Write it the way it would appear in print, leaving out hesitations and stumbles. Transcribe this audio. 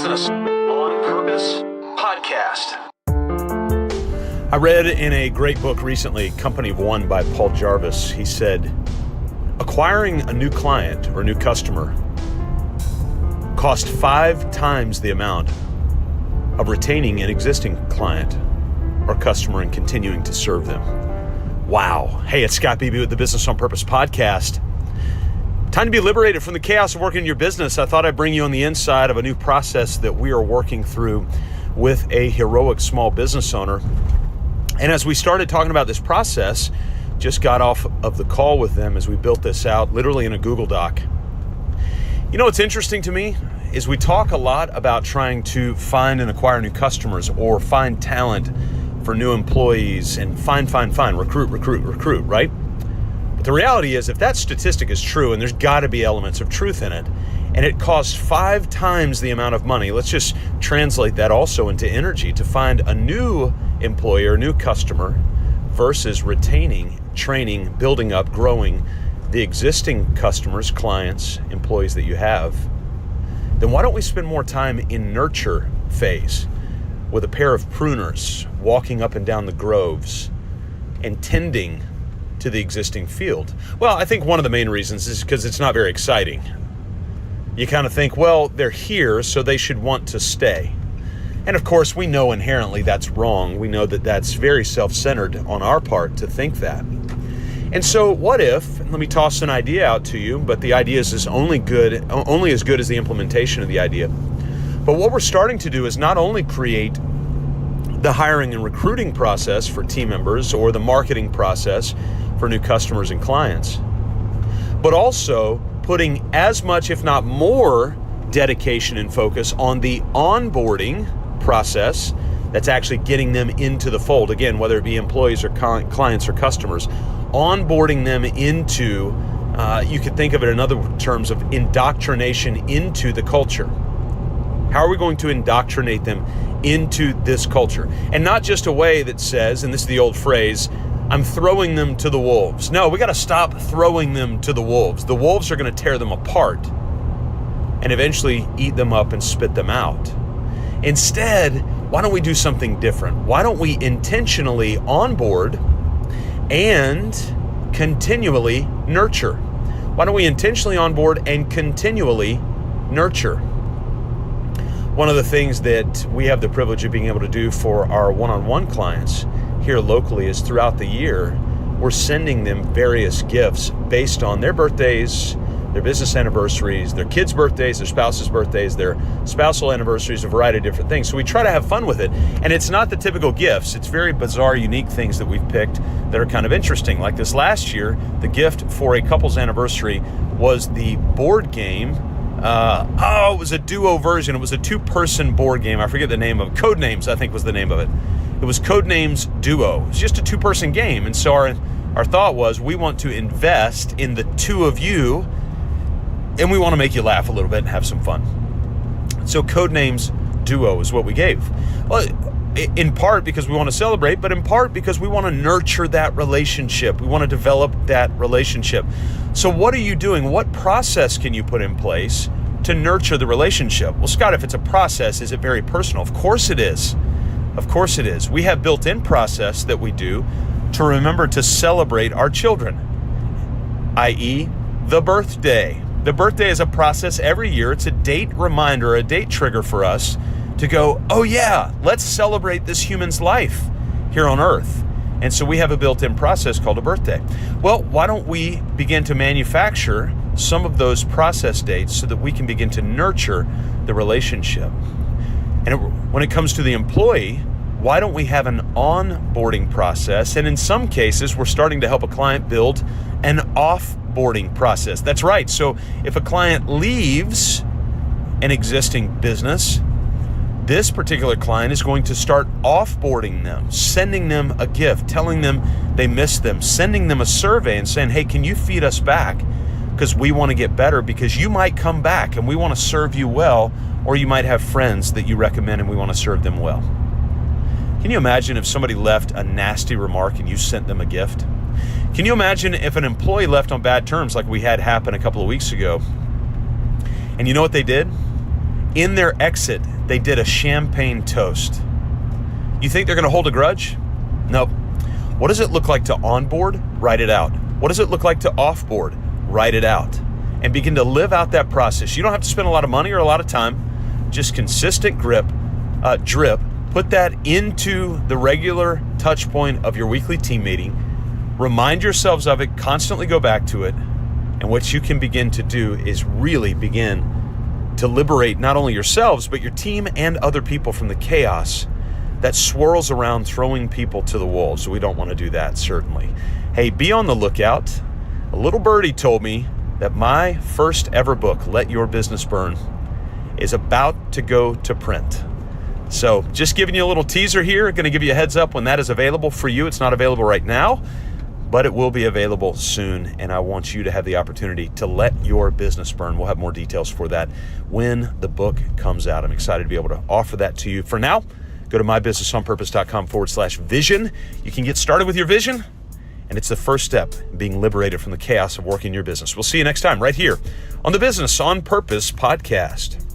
Business on Purpose podcast. I read in a great book recently, Company of One by Paul Jarvis. He said, acquiring a new client or new customer cost 5 times the amount of retaining an existing client or customer and continuing to serve them. Wow. Hey, it's Scott Beebe with the Business on Purpose podcast. Time to be liberated from the chaos of working in your business. I thought I'd bring you on the inside of a new process that we are working through with a heroic small business owner. And as we started talking about this process, just got off of the call with them as we built this out, literally in a Google Doc. You know what's interesting to me is we talk a lot about trying to find and acquire new customers or find talent for new employees and recruit, right? But the reality is, if that statistic is true, and there's got to be elements of truth in it, and it costs 5 times the amount of money, let's just translate that also into energy to find a new employer, new customer, versus retaining, training, building up, growing the existing customers, clients, employees that you have, then why don't we spend more time in nurture phase with a pair of pruners walking up and down the groves and tending to the existing field? Well, I think one of the main reasons is because it's not very exciting. You kind of think, well, they're here, so they should want to stay. And of course, we know inherently that's wrong. We know that that's very self-centered on our part to think that. And so what if, and let me toss an idea out to you, but the idea is only as good as the implementation of the idea. But what we're starting to do is not only create the hiring and recruiting process for team members or the marketing process for new customers and clients, but also putting as much, if not more, dedication and focus on the onboarding process that's actually getting them into the fold. Again, whether it be employees or clients or customers, onboarding them into, you could think of it in other terms of indoctrination into the culture. How are we going to indoctrinate them into this culture? And not just a way that says, and this is the old phrase, I'm throwing them to the wolves. No, we got to stop throwing them to the wolves. The wolves are going to tear them apart and eventually eat them up and spit them out. Instead, why don't we do something different? Why don't we intentionally onboard and continually nurture? Why don't we intentionally onboard and continually nurture? One of the things that we have the privilege of being able to do for our one-on-one clients here locally is throughout the year, we're sending them various gifts based on their birthdays, their business anniversaries, their kids' birthdays, their spouses' birthdays, their spousal anniversaries, a variety of different things. So we try to have fun with it. And it's not the typical gifts. It's very bizarre, unique things that we've picked that are kind of interesting. Like this last year, the gift for a couple's anniversary was the board game. It was a duo version. It was a 2-person board game. I forget the name of it. Codenames, I think was the name of it. It was Codenames Duo. It was just a 2-person game. And so our thought was, we want to invest in the two of you, and we want to make you laugh a little bit and have some fun. So Codenames Duo is what we gave. Well, in part because we want to celebrate, but in part because we want to nurture that relationship. We want to develop that relationship. So what are you doing? What process can you put in place to nurture the relationship? Well, Scott, if it's a process, is it very personal? Of course it is. Of course it is. We have built-in process that we do to remember to celebrate our children, i.e. the birthday. The birthday is a process every year. It's a date reminder, a date trigger for us to go, oh yeah, let's celebrate this human's life here on earth. And so we have a built-in process called a birthday. Well, why don't we begin to manufacture some of those process dates so that we can begin to nurture the relationship? And when it comes to the employee, why don't we have an onboarding process? And in some cases, we're starting to help a client build an offboarding process. That's right. So if a client leaves an existing business, this particular client is going to start offboarding them, sending them a gift, telling them they miss them, sending them a survey and saying, hey, can you feed us back? Because we want to get better, because you might come back and we want to serve you well, or you might have friends that you recommend and we want to serve them well. Can you imagine if somebody left a nasty remark and you sent them a gift? Can you imagine if an employee left on bad terms like we had happen a couple of weeks ago? And you know what they did? In their exit, they did a champagne toast. You think they're going to hold a grudge? Nope. What does it look like to onboard? Write it out. What does it look like to offboard? Write it out. And begin to live out that process. You don't have to spend a lot of money or a lot of time. Just consistent drip. Put that into the regular touch point of your weekly team meeting. Remind yourselves of it. Constantly go back to it. And what you can begin to do is really begin to liberate not only yourselves, but your team and other people from the chaos that swirls around throwing people to the wolves. So we don't want to do that, certainly. Hey, be on the lookout. A little birdie told me that my first ever book, Let Your Business Burn, is about to go to print. So just giving you a little teaser here, going to give you a heads up when that is available for you. It's not available right now, but it will be available soon. And I want you to have the opportunity to let your business burn. We'll have more details for that when the book comes out. I'm excited to be able to offer that to you. For now, go to mybusinessonpurpose.com/vision. You can get started with your vision, and it's the first step in being liberated from the chaos of working your business. We'll see you next time right here on the Business on Purpose podcast.